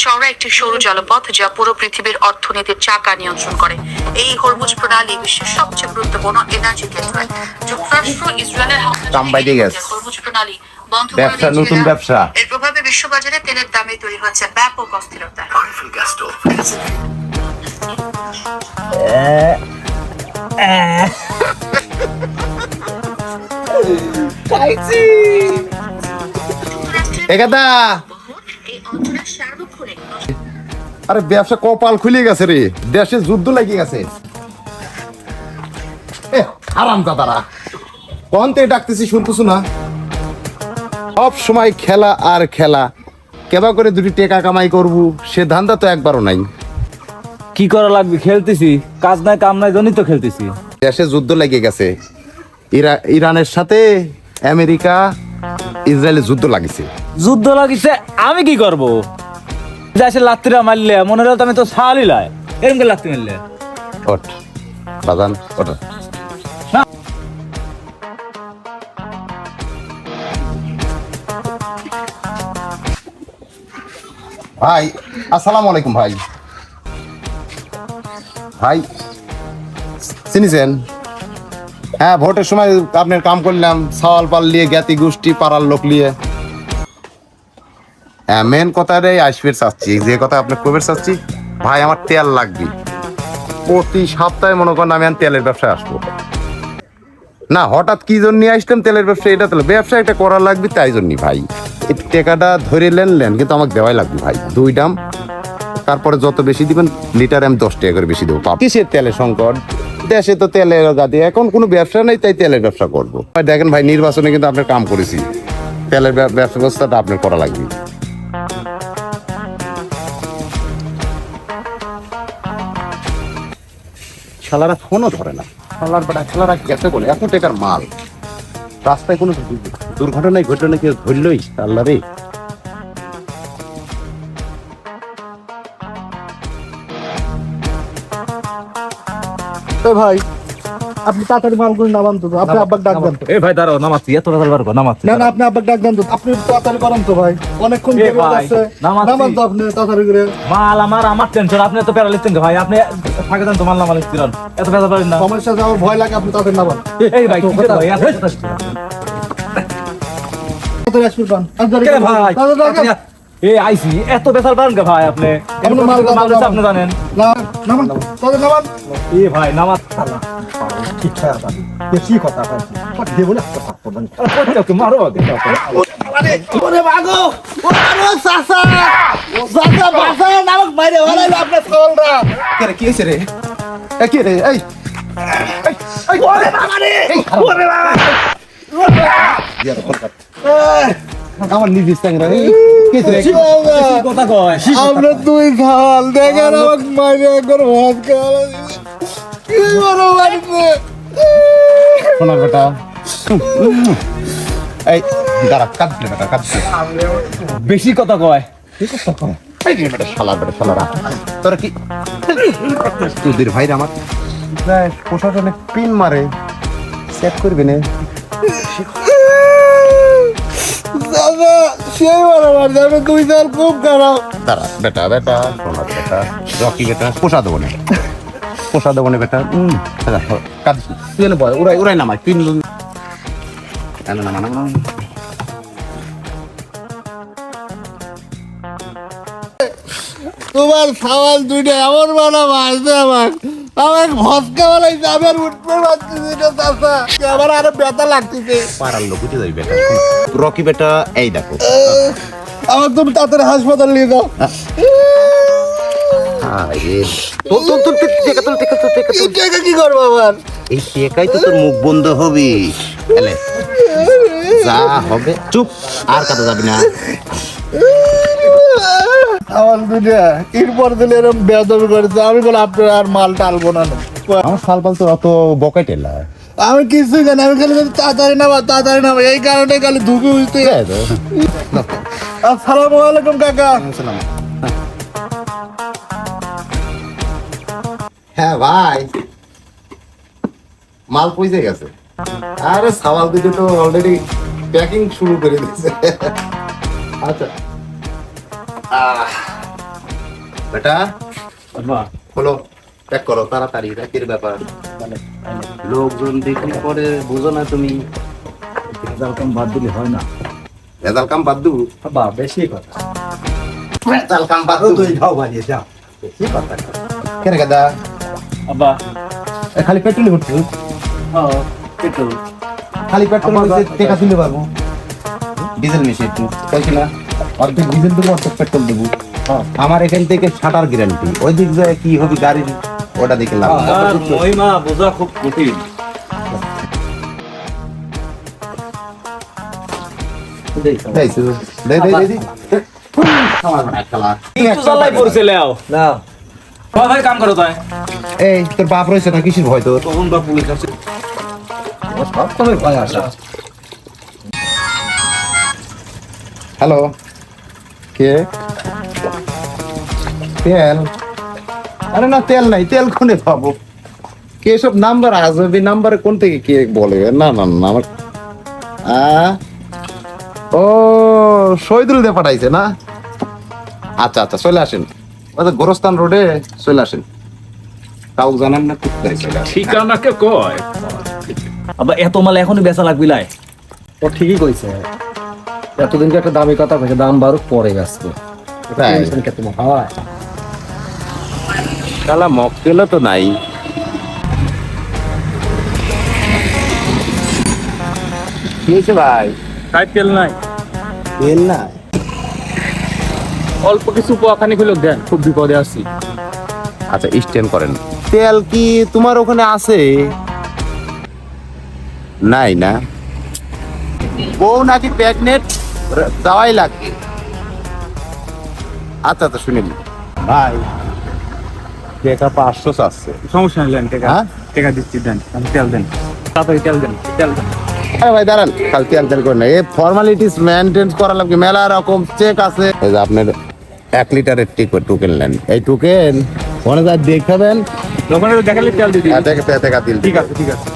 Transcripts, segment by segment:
চওড়া একটি সরু জলপথ যা পুরো পৃথিবীর অর্থনীতির চাকা নিয়ন্ত্রণ করে। এই হরমুজ প্রণালী বিশ্বের সবচেয়ে গুরুত্বপূর্ণ এনার্জি কেন্দ্র। যুক্তরাষ্ট্র ইসরায়েলের হরমুজ প্রণালী বন্ধ করে ব্যবসা, নতুন ব্যবসা। এর প্রভাবে বিশ্ববাজারে তেলের দামে তৈরি হচ্ছে ব্যাপক অস্থিরতা। একাদা এই অঞ্চলের সার্বক্ষণিক আরে ব্যবসা কপাল খুলে গেছে রে, দেশে যুদ্ধ লেগে গেছে। হারাম দাদারা কোন থেকে ডাকতেছি শুনতেছ না? সব সময় খেলা আর খেলা, কেবা করে দুটি টাকা কামাই করবো সে ধান্দা তো একবারও নাই। কি করা লাগবে? খেলতেছি, কাজ নাই কাম নাই জন্যই তো খেলতেছি। দেশে যুদ্ধ লেগে গেছে, ইরানের সাথে আমেরিকা ইসরায়েলের যুদ্ধ লাগিছে। যুদ্ধ লাগিছে, আমি কি করব? দেশে লাত্তিরা মারলে মনে হলো আমি তো সালি লাই এরকম করে লাত্তি মারলে। ওঠ বাজান, ওঠ। ভাই আসসালামু আলাইকুম। ভাই ভাই চিনিছেন? হ্যাঁ, ভোটের সময় আপনার কাম করলাম, সওয়াল পাল নিয়ে জ্ঞাতি গোষ্ঠী পাড়ার লোক নিয়ে। হ্যাঁ, মেন কথাটাই আসবে চাচ্ছি, যে কথা আপনার কবে চাচ্ছি। ভাই আমার তেল লাগবে, প্রতি সপ্তাহে মনে করেন আমি তেলের ব্যবসায় আসবো না। হঠাৎ কি জন্য নিয়ে আসলাম তেলের ব্যবসা, এটা তো ব্যবসা একটা করা লাগবে, তাই জন্যই ভাই এই টাকাটা ধরে নেন কিন্তু আমাকে দেওয়াই লাগবে ভাই, 2 দাম। তারপরে যত বেশি দিবেন লিটারে আমি 10 টাকা করে বেশি দেবো। কিসের তেলের সংকট, দেশে তো তেলের গাদি, এখন কোনো ব্যবসা নেই, তাই তেলের ব্যবসা করবো। দেখেন ভাই, নির্বাচনে কিন্তু আপনার কাম করেছি, তেলের ব্যবস্থাটা আপনার করা লাগবে। শালারা ফোনও ধরে না, শালারা গেছে বলে এত টাকার মাল, রাস্তায় কোনো দুর্ঘটনায় ঘটনা কেউ ধরলই আল্লাহ রে। ভাই আপনি তাড়াতাড়ি মাল করে নামান তো, আপনি আব্বাক ডাক দেন তো। এ ভাই দাঁড়াও, নামাচ্ছি, এত রাজার বার নামাচ্ছি। না না, আপনি আব্বাক ডাক দেন তো, আপনি তাড়াতাড়ি করেন তো ভাই, অনেকক্ষণ এ দেরি হয়ে ভাই, যাচ্ছে। নামাচ্ছি। নামান তো আপনি তাড়াতাড়ি করে। মাল আমার টেনশন, আপনি এত প্যারা লিখতেন ভাই, আপনি ফাঁকে দেন তো মাল নামাল ছিলেন, এত প্যারা পারেন না। সমস্যা আছে, আমার ভয় লাগে, আপনি তাড়াতাড়ি নামান। এই ভাই কি ভাই এত তাড়াতাড়ি আসবেন পান। কে ভাই? তাড়াতাড়ি এই আইসি এত বেসাল পারেন কে ভাই আপনি? আপনি মাল মাল দিচ্ছে আপনি জানেন। নামান, তাড়াতাড়ি নামান। এ ভাই নামাজ ঠিক আছে, কি কথা ভাই, কথা বলে একটা পারবো না। মারো ওরে মাগো, ওরে চাচা, চাচা বাসা নামক মাইরে ওরাইলো আপনার সওলরা। কে রে, কি হয়েছে রে? কি রে? এই ওরে বাবা রে, ওরে বাবা। আমার নিজের স্যাংরা কথা কয়। আমরা 2 খাল দেখেন আমাকে মাইরে একবার ভাত খাওয়া কি বড় বাড়িতে। শোনা বেটা, এই দাঁড়া, কাঁদছে বেটা, কাঁদছে। বেশি কথা কয়। এই যে বেটা, শালারা তোরা কি তোদের ভাই আমার প্রশাসনে পিন মারে, চেক করবি না? দাদা সেই বড় বাড়ি, আমি 2 সাল খুব খারাপ। দাঁড়া বেটা, শোনা বেটা, রকি বেটা, পোষা দেবো না বেটা। কাঁদিস না। তুই এনে বয়, উড়াই নামায়, তুই নামা। তোমার সওয়াল 2টা এমন বড় মারছে আমার ভস্কা বলাইছে, আমি আর উঠতে পারতেছি না চাচা, আমার আরো ব্যথা লাগতেছে। পাড়ার লোক উঠে যাবি বেটা। রকি বেটা, এই দেখো আমার তুমি তাড়াতাড়ি হাসপাতাল নিয়ে যাও। এই টাকা কি করবো আবার? এই টেকাই তো তোর মুখ বন্ধ হবে, যা হবে চুপ, আর কাটা যাবি না। আমার 2টা এরপর দিলে এরকম বেদবি করেছে, আমি বলে আপনার আর মাল টালবো না। আমার সালপাল তো অত বকাই টেলা। আমি কিছুই জানি, আমি খালি তাড়াতাড়ি নামা, এই কারণে খালি ধুকে উঠতে। আসসালামু আলাইকুম কাকা। হ্যাঁ ভাই, মাল পৌঁছে গেছে। আরে সাওয়াল 2টা তো অলরেডি প্যাকিং শুরু করে দিয়েছে। আচ্ছা বেটা আব্বা হলো প্যাক করো তাড়াতাড়ি, রাতের ব্যাপার। লোকজন দেখলে পরে বুঝো না তুমি। ভেজাল কাম বাদ দিলে হয় না ভেজাল কাম বাদ দেবো? আব্বা বেশি কথা ভেজাল কাম বাদ দেবো? তুই খাও বানিয়ে যাও বেশি কথা কেন গাদা? আব্বা খালি পেট্রোল করছো? হ্যাঁ পেট্রোল খালি পেট্রোল টাকা তুলে পারবো? ডিজেল মেশিন একটু বলছি না, অর্ধেক ডিজেল দেবো অর্ধেক পেট্রোল দেবো। আমার এখান থেকে 60 গ্যারান্টি, ওই দিক দিয়ে কি হবে গাড়ির ওটা দেখে লাভ। আর মহিমা বোঝা খুব কঠিন দেখছো? দে দে দে দে। আমার মনে হয় খেলা। একটু জ্বালাই পড়ছে লেও না ভাই কাম করো তাই এই তোর বাপ রয়েছে না, কিসের ভয় তোর? তখন বা পুলিশ আছে সব সময় ভয় আসা। হ্যালো, কে? তেল? আরে না, তেল নাই। তেল কোনে পাবো? কে সব নাম্বার আজবি নাম্বারে কোন থেকে কে বলে? না না না, আমার ও শহীদুল দে পাঠাইছে না? আচ্ছা আচ্ছা, চলে আসেন। ওই তো গোরস্থান রোডে চলে আসেন। তাও জানান না, খুব করে চলে আসেন। ঠিকানা কে কয় আব্বা এত মাল এখনই বেচা লাগবি লাই ও ঠিকই কইছে, এতদিনকে একটা দামি কথা কইছে, দাম বাড়ুক পরে বেচবো। তাই? হয় শালা মক্কেলও তো নাই। কি হয়েছে ভাই? তাই তেল নাই তেল নাই? অল্প কিছু পোয়াখানি হলো দেন, খুব বিপদে আছি আচ্ছা স্ট্যান্ড করেন। তেল কি তোমার ওখানে আছে? নাই না? বউ নাকি প্রেগনেন্ট, যাওয়াই লাগবে। আচ্ছা আচ্ছা, শুনিনি ভাই, টাকা 500 চাচ্ছে। সমস্যা নেই টাকা হ্যাঁ? টাকা দিচ্ছি দেন তেল দেন তাড়াতাড়ি তেল দেন তেল দেন আরে ভাই দাঁড়ান, কাল তেল করে না, এই ফর্মালিটিস মেনটেন করা লাগবে, মেলা রকম চেক আছে। এই যে আপনার 1 লিটারের টোকেন নেন, এই টোকেন ওখানে যা দেখাবেন। দোকানে দেখালে তেল দিদি টাকা দিল। ঠিক আছে ঠিক আছে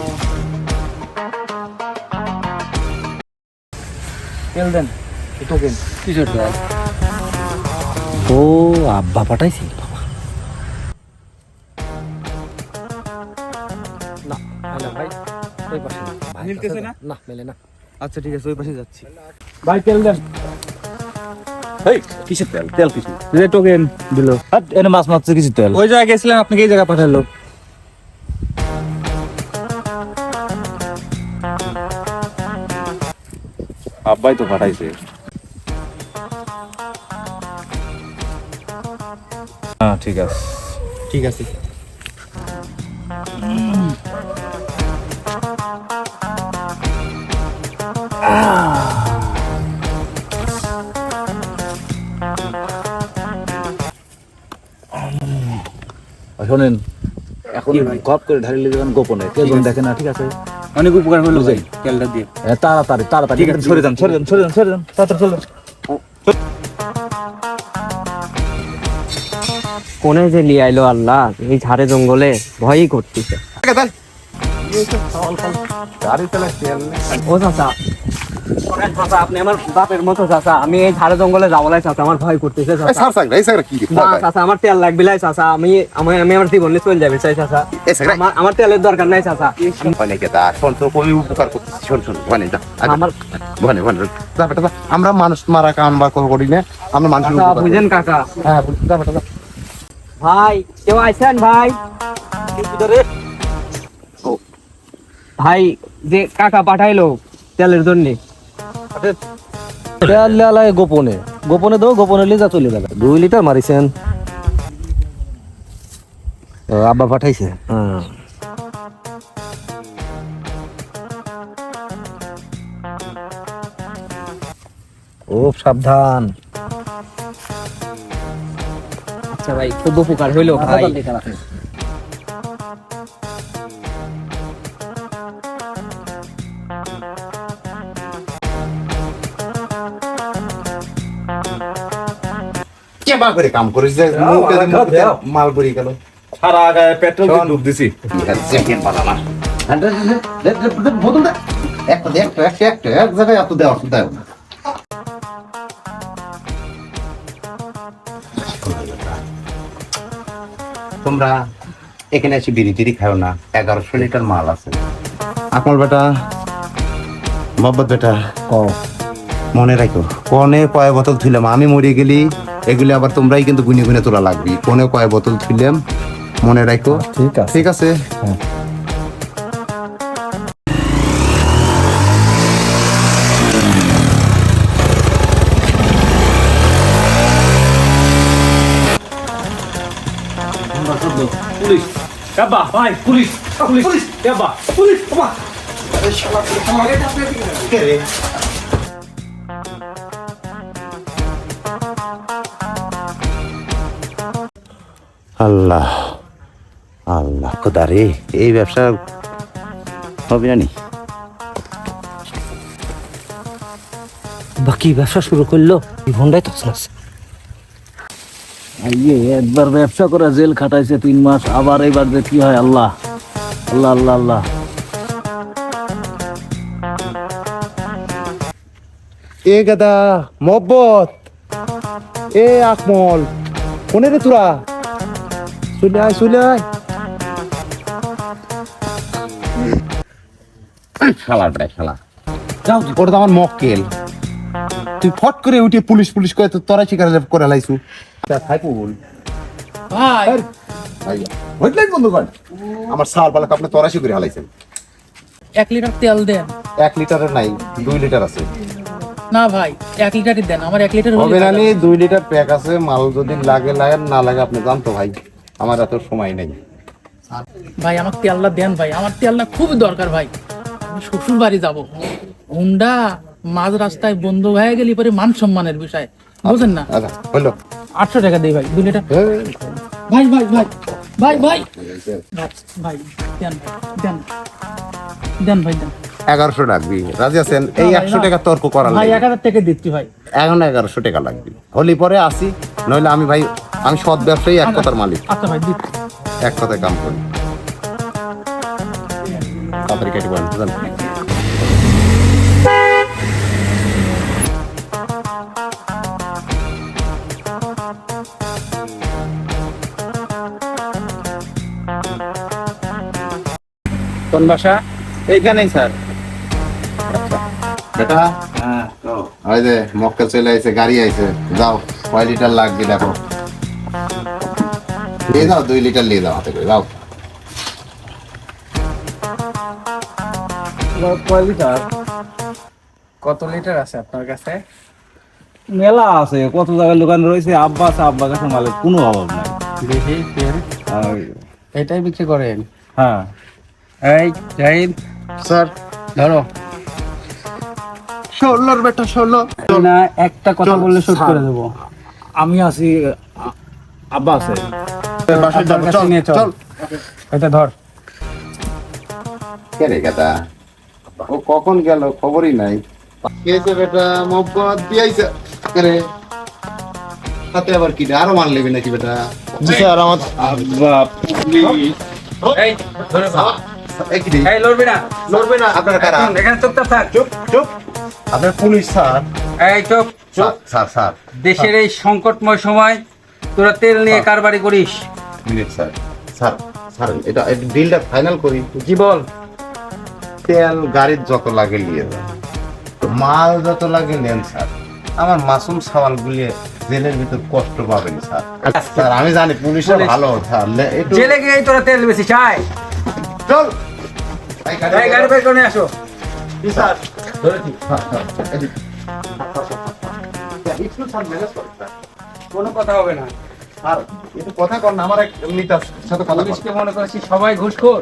তেল দেন টোকেন কিসের তেল ও আব্বা পাঠাইছি। না মেলে ভাই, ওই পাশে না। ভাই মিলতেছে না? না মেলে না। আচ্ছা ঠিক আছে ওই পাশে যাচ্ছি ভাই তেল দেন এই কিসের তেল তেল কিছু যে টোকেন দিল এনে মাছ মাছ কিছু তেল ওই জায়গায় গেছিলাম আপনাকে এই জায়গা পাঠালো আব্বাই তো পাঠাইছে হ্যাঁ ঠিক আছে ঠিক আছে। শোনেন এখন গপ করে ঢালিলে যাবেন গোপনে কেউ যেন দেখে না, ঠিক আছে? অনেক উপকার হলো ভাই তেলটা দিয়ে তাড়াতাড়ি তাড়াতাড়ি সরে যান সরে যান সরে যান সরে যান তাড়াতাড়ি চলে কোনে যে লিয়ে আইলো আল্লাহ, এই ঝাড়ে জঙ্গলে ভয়ই করতেছে। গাড়ি চালায় তেল নেই। ও চাচা, চাচা আপনি আমার বাপের মতো চাচা, আমি এই ঝাড়ে জঙ্গলে যাবো লাই চাচা, আমার ভয় করতেছে এই চাচা। সার সাগরা, এই সাগরা কি? না চাচা, আমার তেল লাগবে লাই চাচা, আমি আমি আমি আমার জীবন নিয়ে চলে যাবে চাই চাচা, এই সাগরা আমার তেলের দরকার নাই চাচা। অনেকে দা শোন, তো কবি উপকার করতেছি, শোন শোন বনে যা আমার বনে বনে যা বেটা যা। আমরা মানুষ মারা কাম বা করি না, আমরা মানুষের চাচা উপকার করি। বুঝেন কাকা। হ্যাঁ বুঝছি, যা বেটা যা। ভাই কেউ আইছেন ভাই? ভাই যে কাকা পাঠাইলো তেলের জন্য, তেল লেলায় গোপনে গোপনে দাও, গোপনে লিয়ে যা চলে গেল। 2 লিটার মারিছেন। ও, আব্বা পাঠাইছে। হ্যাঁ ও সাবধান। আচ্ছা ভাই খুব উপকার হইলো ভাই। কেবা করে কাম করিস যে মাল পরি গেল। সারা গায়ে পেট্রোল দিয়ে ডুব দিছি সেকেন্ড পালা না। বোতল দে, একটা দে, একটা এক জায়গায় এত দেওয়া দেও না। তোমরা এখানে এসে বিড়ি টিড়ি খাও না, 1100 লিটার মাল আছে। আকমল বেটা, মোহাম্মদ বেটা, মনে রাখো কোনে কয় বোতল থুইলাম, আমি মরে গেলি এগুলি আবার তোমরাই কিন্তু গুনে গুনে তোলা লাগবি। কোনে কয় বোতল থুইলাম মনে রাখো। ঠিক আছে। ঠিক আছে। পুলিশ কাবা ভাই, পুলিশ পুলিশ পুলিশ কাবা পুলিশ কাবা। আল্লাহ আল্লাহ খোদা রে, এই ব্যবসা হবে না নি? বাকি ব্যবসা শুরু করলো, ভন্ডায় তো একবার ব্যবসা করে জেল খাটাইছে 3 মাস, আবার এইবার যে কি হয় আল্লাহ আল্লাহ আল্লাহ আল্লাহ। এ গাদা মোহব্বত, এ আকমল, কোনে রে তোরা? চলে আয় চলে আয়। শালা রে শালা, যাও ওটা তো আমার মক্কেল। তুই ফট করে উঠে পুলিশ পুলিশ করে তোরা শিকার করে লাইছু। আমার সাল বালাক আপনি তরাশি করে হালাইছেন। 1 লিটার তেল দেন। 1 লিটারের নাই, 2 লিটার আছে। না ভাই 1 লিটারই দেন, আমার 1 লিটার হবে না নি, 2 লিটার প্যাক আছে। মাল যদি লাগে লাগে, না লাগে আপনি জানতো ভাই, আমার এত সময় নেই। ভাই আমার তেলটা দেন ভাই, আমার তেলটা খুব দরকার ভাই। আমি শ্বশুর বাড়ি যাবো, হুন্ডা মাঝ রাস্তায় বন্ধ হয়ে গেলে পরে মান সম্মানের বিষয়, বুঝেন না? আচ্ছা হলো 800 টাকা দিই ভাই 2 লিটার। ভাই ভাই ভাই ভাই ভাই ভাই দেন দেন দেন ভাই দেন। 1100 লাগবে, রাজি আছেন? এই 100 টাকা তর্ক করার ভাই লাগবে। 1000 টাকা দিচ্ছি ভাই। এখন 1100 টাকা লাগবে, হলি পরে আসি, নইলে আমি ভাই, আমি সৎ ব্যবসায়ী, এক কথার মালিক, আচ্ছা ভাই দিচ্ছি। এক কথায় কাম করি। তাড়াতাড়ি কেটে বলেন, বুঝলেন? কোন বাসা? এইখানেই স্যার। বেটা, ওই যে মক্কেল চলে আইছে, গাড়ি আইছে, যাও কয় লিটার লাগবে দেখো, নিয়ে যাও 2 লিটার নিয়ে যাও হাতে করে, যাও। কয় লিটার? কত লিটার আছে আপনার কাছে? মেলা আছে, কত জায়গায় দোকান রয়েছে। আব্বা আছে, আব্বা কাছে মালের কোনো অভাব নাই। দেখি তেল আর- এটাই বিক্রি করেন? হ্যাঁ এই জাহিদ স্যার ধরো। 16 বেটা 16। না একটা কথা বললে শোধ করে দেবো। আমি আছি, আব্বা আছে। বাসায় যাবো, কাছে নিয়ে চল। চল। এটা ধর। কে রে গাদা, ও কখন গেল খবরই নাই। কেছে বেটা, মোহব্বত দিয়াইছে রে সাথে, আবার কি আরো মাল নেবে নাকি বেটা? জি স্যার, আমার আব্বা পুলিশ। এই ধরে ভাগ। একই দিন। এই লড়বি না, লড়বি না। আপনারা কারা? এখানে চুপচাপ থাক। চুপ চুপ, আপনার পুলিশ স্যার। এই চুপ। স্যার স্যার স্যার, দেশের এই সংকটময় সময় তোরা তেল নিয়ে কারবারি করিস। মিনিট স্যার, স্যার স্যার, এটা ডিলটা ফাইনাল করি। জি বল। তেল গাড়ির যত লাগে নিয়ে যান, মাল যত লাগে নেন স্যার। আমার মাসুম সওয়াল গুলিয়ে জেলের ভিতর কষ্ট পাবেন স্যার। স্যার আমি জানি পুলিশের ভালো, স্যার একটু জেলে গিয়ে তোরা তেল বেশি চাই। চল। এই গাড়ি বের করে নিয়ে আসো। জি স্যার। ধরেছি। একটু স্যার ম্যানেজ করুন স্যার। কোনো কথা হবে না। স্যার একটু কথা কর না, আমার এক নেতার সাথে কথা বল। পুলিশকে মনে করছি সবাই ঘুষখোর।